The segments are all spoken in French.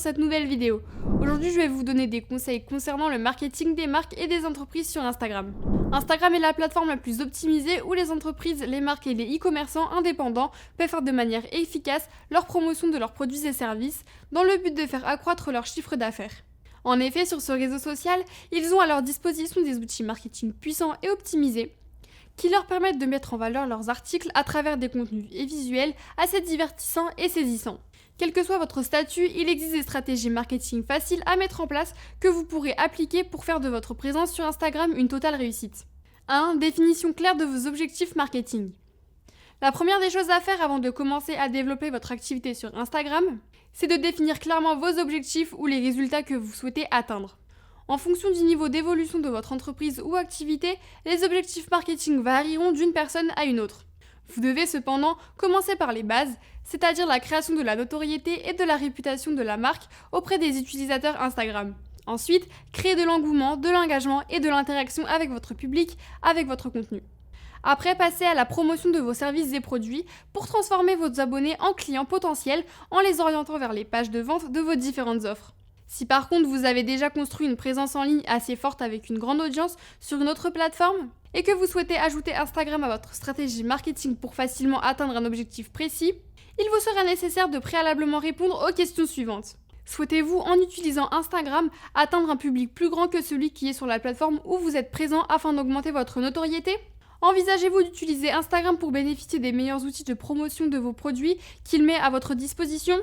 cette nouvelle vidéo. Aujourd'hui, je vais vous donner des conseils concernant le marketing des marques et des entreprises sur Instagram. Instagram est la plateforme la plus optimisée où les entreprises, les marques et les e-commerçants indépendants peuvent faire de manière efficace leur promotion de leurs produits et services dans le but de faire accroître leur chiffre d'affaires. En effet, sur ce réseau social, ils ont à leur disposition des outils marketing puissants et optimisés qui leur permettent de mettre en valeur leurs articles à travers des contenus et visuels assez divertissants et saisissants. Quel que soit votre statut, il existe des stratégies marketing faciles à mettre en place que vous pourrez appliquer pour faire de votre présence sur Instagram une totale réussite. 1. Définition claire de vos objectifs marketing. La première des choses à faire avant de commencer à développer votre activité sur Instagram, c'est de définir clairement vos objectifs ou les résultats que vous souhaitez atteindre. En fonction du niveau d'évolution de votre entreprise ou activité, les objectifs marketing varieront d'une personne à une autre. Vous devez cependant commencer par les bases, c'est-à-dire la création de la notoriété et de la réputation de la marque auprès des utilisateurs Instagram. Ensuite, créer de l'engouement, de l'engagement et de l'interaction avec votre public, avec votre contenu. Après, passez à la promotion de vos services et produits pour transformer vos abonnés en clients potentiels en les orientant vers les pages de vente de vos différentes offres. Si par contre vous avez déjà construit une présence en ligne assez forte avec une grande audience sur une autre plateforme et que vous souhaitez ajouter Instagram à votre stratégie marketing pour facilement atteindre un objectif précis, il vous sera nécessaire de préalablement répondre aux questions suivantes. Souhaitez-vous, en utilisant Instagram, atteindre un public plus grand que celui qui est sur la plateforme où vous êtes présent afin d'augmenter votre notoriété ? Envisagez-vous d'utiliser Instagram pour bénéficier des meilleurs outils de promotion de vos produits qu'il met à votre disposition ?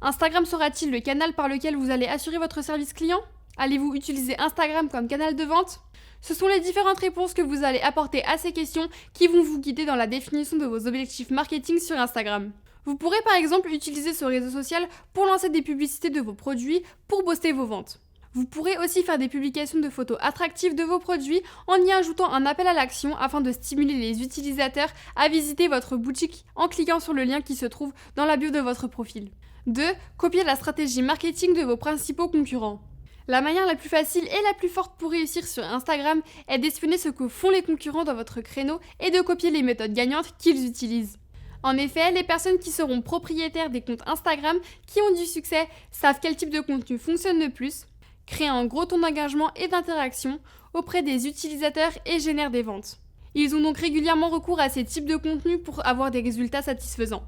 Instagram sera-t-il le canal par lequel vous allez assurer votre service client ? Allez-vous utiliser Instagram comme canal de vente ? Ce sont les différentes réponses que vous allez apporter à ces questions qui vont vous guider dans la définition de vos objectifs marketing sur Instagram. Vous pourrez par exemple utiliser ce réseau social pour lancer des publicités de vos produits pour booster vos ventes. Vous pourrez aussi faire des publications de photos attractives de vos produits en y ajoutant un appel à l'action afin de stimuler les utilisateurs à visiter votre boutique en cliquant sur le lien qui se trouve dans la bio de votre profil. 2. Copier la stratégie marketing de vos principaux concurrents. La manière la plus facile et la plus forte pour réussir sur Instagram est d'espionner ce que font les concurrents dans votre créneau et de copier les méthodes gagnantes qu'ils utilisent. En effet, les personnes qui seront propriétaires des comptes Instagram qui ont du succès savent quel type de contenu fonctionne le plus, créent un gros taux d'engagement et d'interaction auprès des utilisateurs et génèrent des ventes. Ils ont donc régulièrement recours à ces types de contenus pour avoir des résultats satisfaisants.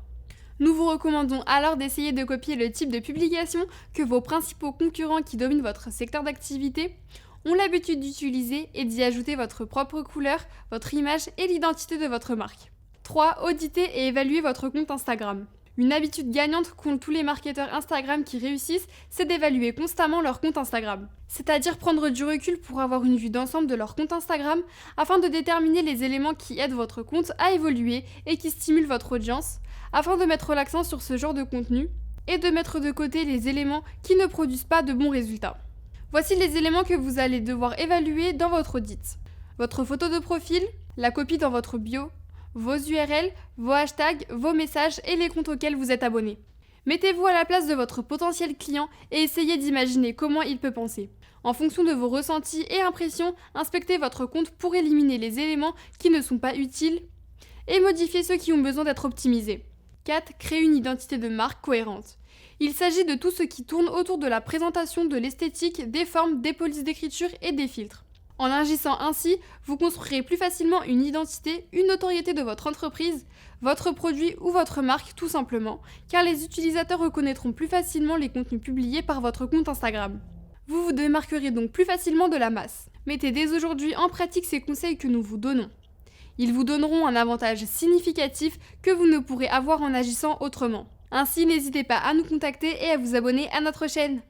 Nous vous recommandons alors d'essayer de copier le type de publication que vos principaux concurrents qui dominent votre secteur d'activité ont l'habitude d'utiliser et d'y ajouter votre propre couleur, votre image et l'identité de votre marque. 3. Auditer et évaluer votre compte Instagram. Une habitude gagnante qu'ont tous les marketeurs Instagram qui réussissent, c'est d'évaluer constamment leur compte Instagram. C'est-à-dire prendre du recul pour avoir une vue d'ensemble de leur compte Instagram afin de déterminer les éléments qui aident votre compte à évoluer et qui stimulent votre audience, afin de mettre l'accent sur ce genre de contenu et de mettre de côté les éléments qui ne produisent pas de bons résultats. Voici les éléments que vous allez devoir évaluer dans votre audit. Votre photo de profil, la copie dans votre bio, vos URL, vos hashtags, vos messages et les comptes auxquels vous êtes abonné. Mettez-vous à la place de votre potentiel client et essayez d'imaginer comment il peut penser. En fonction de vos ressentis et impressions, inspectez votre compte pour éliminer les éléments qui ne sont pas utiles et modifier ceux qui ont besoin d'être optimisés. 4. Créer une identité de marque cohérente. Il s'agit de tout ce qui tourne autour de la présentation, de l'esthétique, des formes, des polices d'écriture et des filtres. En agissant ainsi, vous construirez plus facilement une identité, une notoriété de votre entreprise, votre produit ou votre marque tout simplement, car les utilisateurs reconnaîtront plus facilement les contenus publiés par votre compte Instagram. Vous vous démarquerez donc plus facilement de la masse. Mettez dès aujourd'hui en pratique ces conseils que nous vous donnons. Ils vous donneront un avantage significatif que vous ne pourrez avoir en agissant autrement. Ainsi, n'hésitez pas à nous contacter et à vous abonner à notre chaîne.